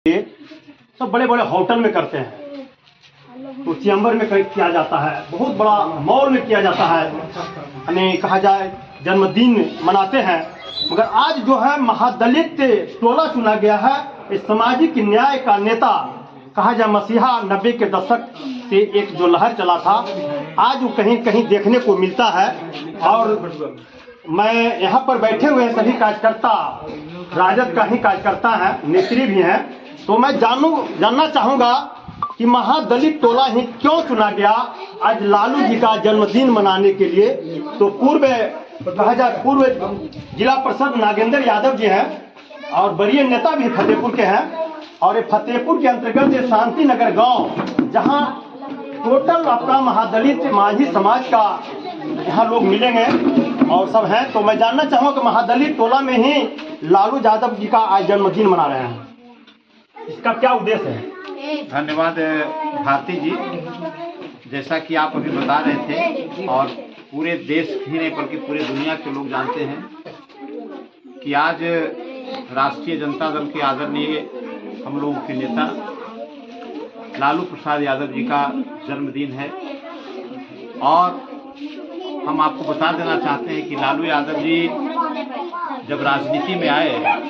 सब बड़े बड़े होटल में करते हैं, तो चैम्बर में किया जाता है, बहुत बड़ा मॉल में किया जाता है, यानी कहा जाए जन्मदिन मनाते हैं। मगर आज जो है महादलित टोला चुना गया है, इस सामाजिक न्याय का नेता कहा जाए मसीहा 90 के दशक से एक जो लहर चला था, आज वो कहीं कहीं देखने को मिलता है। और मैं यहाँ पर बैठे हुए सभी कार्यकर्ता राजद का ही कार्यकर्ता हैं, नेत्री भी हैं, तो मैं जानना चाहूँगा कि महादलित टोला ही क्यों चुना गया आज लालू जी का जन्मदिन मनाने के लिए। तो पूर्व जिला परिषद नागेंद्र यादव जी हैं और वरीय नेता भी फतेहपुर के हैं, और ये फतेहपुर के अंतर्गत ये शांति नगर गाँव, जहाँ टोटल आपका महादलित माझी समाज का यहाँ लोग मिलेंगे और सब हैं। तो मैं जानना चाहूँगा कि महादलित टोला में ही लालू यादव जी का आज जन्मदिन मना रहे हैं, इसका क्या उद्देश्य है? धन्यवाद भारती जी। जैसा कि आप अभी बता रहे थे और पूरे देश ही नहीं बल्कि पूरे दुनिया के लोग जानते हैं कि आज राष्ट्रीय जनता दल के आदरणीय हम लोगों के नेता लालू प्रसाद यादव जी का जन्मदिन है। और हम आपको बता देना चाहते हैं कि लालू यादव जी जब राजनीति में आए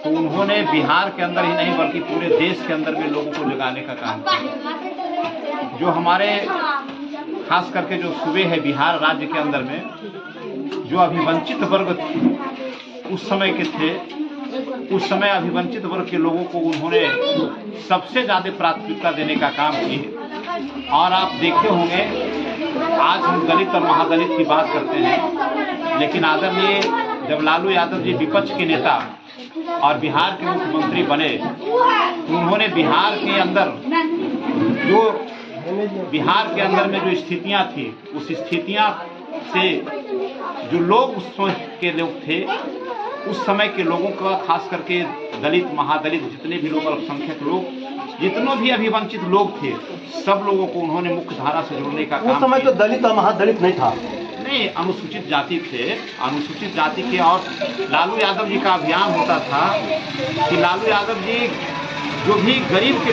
तो उन्होंने बिहार के अंदर ही नहीं बल्कि पूरे देश के अंदर में लोगों को जगाने का काम किया। जो हमारे खास करके जो सूबे है बिहार राज्य के अंदर में जो अभिवंचित वर्ग उस समय के थे, उस समय अभिवंचित वर्ग के लोगों को उन्होंने सबसे ज़्यादा प्राथमिकता देने का काम किया। और आप देखे होंगे आज हम दलित और महादलित की बात करते हैं, लेकिन आदरणीय जब लालू यादव जी विपक्ष के नेता और बिहार के मुख्यमंत्री बने तो उन्होंने बिहार के अंदर में जो स्थितियां थी, उस स्थितियां से जो लोग उस समय के लोग थे, उस समय के लोगों का खास करके दलित महादलित जितने भी लोग अल्पसंख्यक लोग जितने भी अभिवंचित लोग थे, सब लोगों को उन्होंने मुख्य धारा से जोड़ने का काम। उस समय तो दलित और महादलित नहीं था, नहीं, अनुसूचित जाति थे, अनुसूचित जाति के। और लालू यादव जी का अभियान होता था कि लालू यादव जी जो भी गरीब के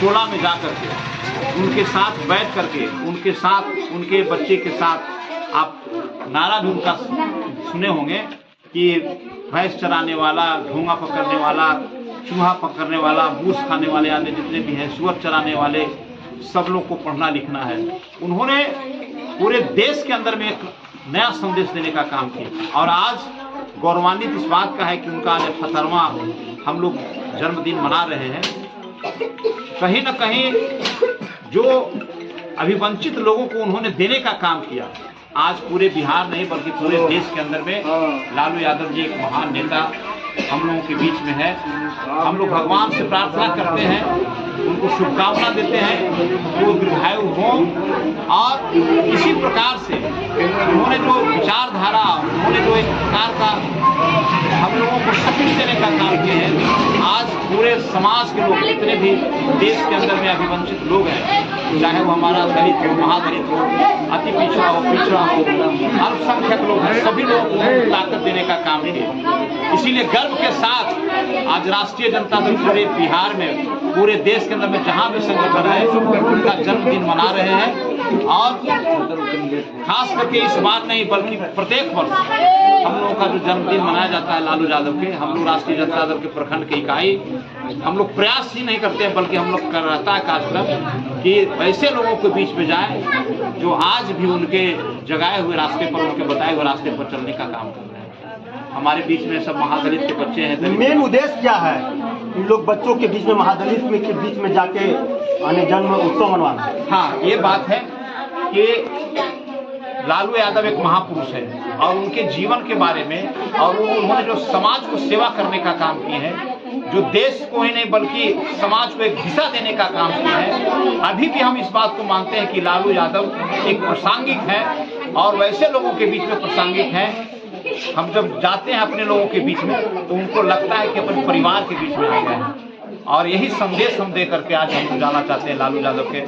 टोला में जा करके उनके साथ बैठ करके उनके साथ उनके बच्चे के साथ आप नारा भी उनका सुने होंगे कि भैंस चराने वाला, घोंगा पकड़ने वाला, चूहा पकड़ने वाला, बूस खाने वाले आदमी जितने भी हैं, सुअर चराने वाले, सब लोग को पढ़ना लिखना है। उन्होंने पूरे देश के अंदर में एक नया संदेश देने का काम किया। और आज गौरवान्वित इस बात का है कि उनका आज 78वां हम लोग जन्मदिन मना रहे हैं। कहीं न कहीं जो अभिवंचित लोगों को उन्होंने देने का काम किया, आज पूरे बिहार नहीं बल्कि पूरे देश के अंदर में लालू यादव जी एक महान नेता हम लोगों के बीच में है। हम लोग भगवान से प्रार्थना करते हैं, उनको शुभकामना देते हैं, वो दीर्घायु हों। और इसी प्रकार से उन्होंने जो विचारधारा, उन्होंने जो एक प्रकार का हम लोगों को शक्ति देने का काम किया है, आज पूरे समाज के लोग जितने भी देश के अंदर में अभिवंचित लोग हैं, चाहे वो हमारा दलित हो, महादलित हो, अति पिछड़ा हो, अल्पसंख्यक लोग हैं, सभी लोगों को ताकत देने का काम किया। इसीलिए गर्व के साथ आज राष्ट्रीय जनता दल पूरे बिहार में, पूरे देश के अंदर में जहाँ भी संगठन है उनका जन्मदिन मना रहे हैं। और खास करके इस बार नहीं बल्कि प्रत्येक वर्ष हम लोगों का जो जन्मदिन मनाया जाता है लालू यादव के, हम लोग राष्ट्रीय जनता दल के प्रखंड की इकाई हम लोग प्रयास ही नहीं करते हैं बल्कि हम लोग कर रहता है कार्यक्रम कि ऐसे लोगों के बीच में जाए जो आज भी उनके जगाए हुए रास्ते पर, उनके बताए हुए रास्ते पर चलने का काम कर रहे हैं। हमारे बीच में सब महादलित के बच्चे हैं। मेन उद्देश्य क्या है इन लोग बच्चों के बीच में, महादलित के बीच में जाके जन्म उत्सव मनवाना? हाँ, ये बात है कि लालू यादव एक महापुरुष है और उनके जीवन के बारे में और उन्होंने जो समाज को सेवा करने का काम किए हैं, जो देश को ही नहीं बल्कि समाज को एक दिशा देने का काम किया है। अभी भी हम इस बात को मानते हैं कि लालू यादव एक प्रासंगिक है और वैसे लोगों के बीच में प्रासंगिक है। हम जब जाते हैं अपने लोगों के बीच में तो उनको लगता है कि अपने परिवार के बीच में आ गए हैं। और यही संदेश हम दे करके आज हम जाना चाहते हैं लालू यादव के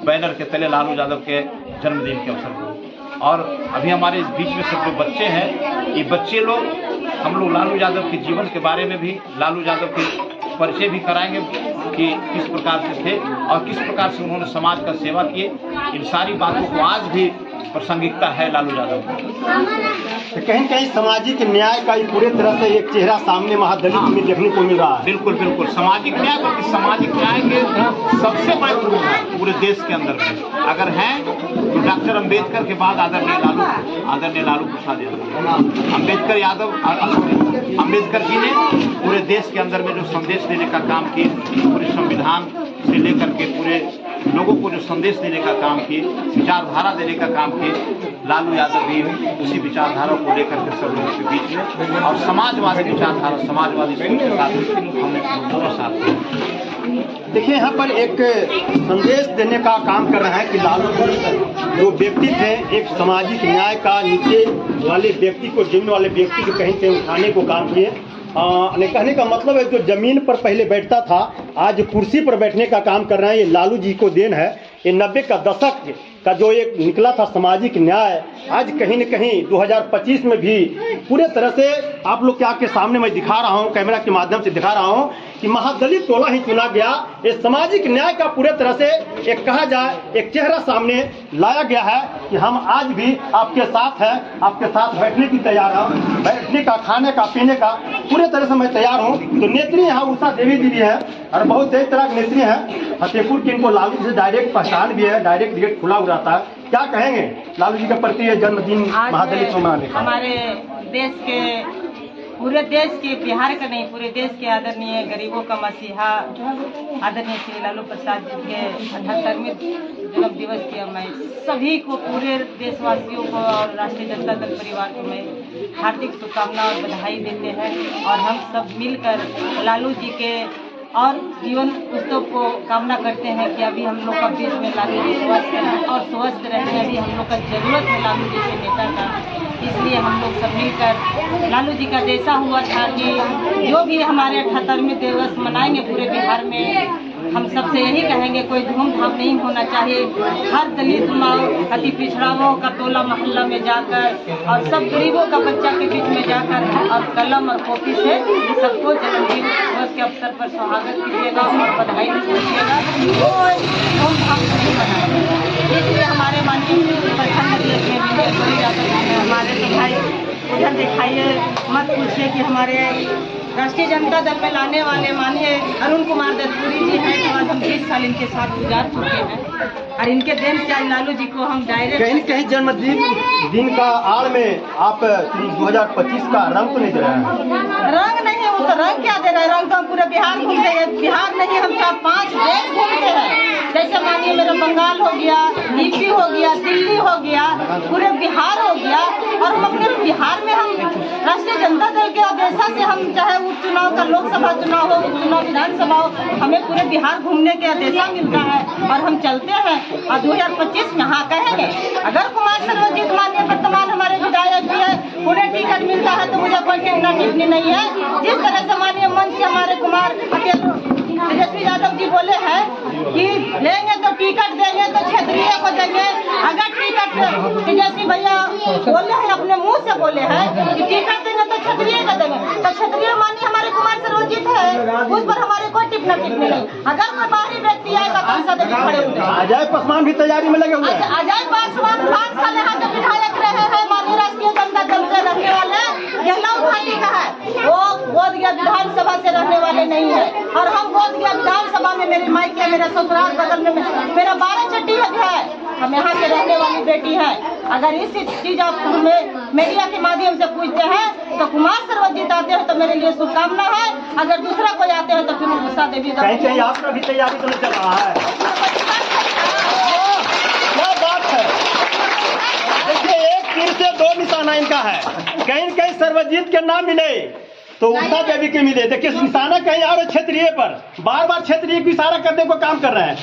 बैनर के तले, लालू यादव के जन्मदिन के अवसर पर। और अभी हमारे बीच में सब जो बच्चे हैं, ये बच्चे लोग हम लोग लालू यादव के जीवन के बारे में भी, लालू यादव के परिचय भी कराएंगे कि किस प्रकार से थे और किस प्रकार से उन्होंने समाज का सेवा किए। इन सारी बातों को आज भी प्रासंगिकता है लालू यादव की। तो कहीं कहीं सामाजिक न्याय का पूरे तरह से एक चेहरा सामने महादलित में देखने को मिल रहा है। बिल्कुल बिल्कुल, सामाजिक न्याय, बल्कि सामाजिक न्याय के सबसे बड़े गुरु हैं पूरे देश के अंदर में अगर हैं तो डॉक्टर अम्बेडकर के बाद आदरणीय लालू प्रसाद यादव। अम्बेडकर जी ने पूरे देश के अंदर में जो संदेश देने का काम किए, पूरे संविधान से लेकर के पूरे लोगों को जो संदेश देने का काम किए, विचारधारा देने का काम किए, लालू यादव भी उसी विचारधारा को लेकर के सब लोगों के बीच में और समाजवादी विचारधारा, समाजवादी सोच के साथ हमने दोनों साथ हैं। देखिए यहाँ पर एक संदेश देने का काम कर रहे हैं कि लालू जी जो व्यक्ति थे, एक सामाजिक न्याय का नीचे वाले व्यक्ति को, जमीन वाले व्यक्ति को कहीं से उठाने को काम किए। कहने का मतलब है जो जमीन पर पहले बैठता था आज कुर्सी पर बैठने का काम कर रहे हैं। ये लालू जी को देन है। ये 90 का दशक का जो एक निकला था सामाजिक न्याय, आज कहीं न कहीं 2025 में भी पूरे तरह से आप लोग के आपके सामने मैं दिखा रहा हूं, कैमरा के माध्यम से दिखा रहा हूं कि महादलित टोला ही चुना गया। ये सामाजिक न्याय का पूरे तरह से एक कहा जाए एक चेहरा सामने लाया गया है कि हम आज भी आपके साथ हैं, आपके साथ बैठने की तैयार हूँ, बैठने का, खाने का, पीने का पूरे तरह से मैं तैयार हूँ। तो नेत्री यहाँ उषा देवी जी भी है और बहुत कई तरह की नेत्री हैं। फतेहपुर की इनको लालू से डायरेक्ट पहचान भी है, डायरेक्ट गेट खुला हो जाता है। क्या कहेंगे लालू जी के प्रति ये जन्मदिन महादलित मनाने का? हमारे देश के, पूरे देश के, बिहार का नहीं पूरे देश के आदरणीय गरीबों का मसीहा आदरणीय श्री लालू प्रसाद जी के 78वें जन्म दिवस की मैं सभी को, पूरे देशवासियों को और राष्ट्रीय जनता दल परिवार को मैं हार्दिक शुभकामना और बधाई देते हैं। और हम सब मिलकर लालू जी के और जीवन उत्सव को कामना करते हैं कि अभी हम लोग का देश में लालू जी स्वस्थ रहें और स्वस्थ रहने अभी हम लोग का जरूरत है लालू जी के नेता का। इसलिए हम लोग सब मिलकर लालू जी का जैसा हुआ था कि जो भी हमारे 78वें दिवस मनाएंगे पूरे बिहार में, हम सबसे यही कहेंगे कोई धूमधाम नहीं होना चाहिए। हर दलित माँ, अति पिछड़ाओं का टोला मोहल्ला में जाकर और सब गरीबों का बच्चा के बीच में जाकर और कलम और कॉपी से सबको जन्मदिन दिवस के अवसर पर स्वागत कीजिएगा और बधाई दीजिएगा। कोई धूमधाम नहीं मनाएंगे। इसलिए हमारे माननीय प्रखंड अध्यक्ष हमारे तो भाई उधर दिखाइए, मत पूछिए कि हमारे राष्ट्रीय जनता दल में लाने वाले माननीय अरुण कुमार दत्तपुरी जी हैं, तो आज हम 20 साल इनके साथ गुजार चुके हैं और इनके देन से आज लालू जी को हम डायरेक्ट कहीं जन्मदिन दिन का आड़ में आप 2025 का रंग तो नहीं दे रहे हैं? रंग नहीं, वो तो रंग क्या दे रहे हैं, रंग तो हम पूरे बिहार घूमते हैं। बिहार नहीं, हम 4-5 देश घूमते हैं। जैसे मानिए मेरा बंगाल हो गया, यूपी हो गया, दिल्ली हो गया, पूरे बिहार हो गया। और हम अपने बिहार में हम राष्ट्रीय जनता दल के आदेशा से हम चाहे उपचुनाव का, लोकसभा चुनाव हो, उपचुनाव विधानसभा हो, हमें पूरे बिहार घूमने के आदेशा मिलता है और हम चलते हैं। और 2025 में हाँ कहेंगे, अगर कुमार सर्वजीत माननीय वर्तमान हमारे विधायक भी है, उन्हें टिकट मिलता है तो मुझे कोई टिप्पणी नहीं है। जिस तरह से माननीय मंच से हमारे कुमार तेजस्वी यादव जी बोले हैं कि लेंगे तो टिकट देंगे तो क्षेत्रीय को देंगे। अगर टिकट तेजस्वी भैया बोले हैं, अपने मुंह से बोले हैं कि टिकट देंगे तो क्षेत्रीय का देंगे, तो क्षेत्रीय माननीय हमारे कुमार सर्वजीत है, उस पर हमारे कोई टिप्पणी नहीं। अगर कोई बाहरी व्यक्ति आएगा तो उसका देखिए खड़े होते हैं। अजय पासवान भी तैयारी में लगे हुए हैं। अजय पासवान 5 साल यहाँ के विधायक रहे हैं, माननीय राष्ट्रीय जनता दल से रहने वाले गहलोत घाटी का है, वो बोधगया विधानसभा से रहने वाले नहीं है। और हम बोधगया विधानसभा में, मेरी मायके, मेरा ससुराल बगल में, मेरा 12 चट्टी है, हम यहाँ से रहने वाली बेटी है। अगर इस चीज आप हमें मीडिया के माध्यम से पूछते हैं तो कुमार सर्वजीत आते हैं तो मेरे लिए शुभकामना है। अगर दूसरा कोई आते हैं तो फिर उषा देवी का कहीं आपका भी तैयारी तो नहीं चल रहा है? क्या बात है, देखिए एक तीर से 2 निशाना इनका है। कहीं सर्वजीत के नाम मिले तो उषा देवी के मिले, देखिए निशाना कहीं और क्षेत्रीय पर, बार बार क्षेत्रीय की इशारा करने को काम कर रहे हैं।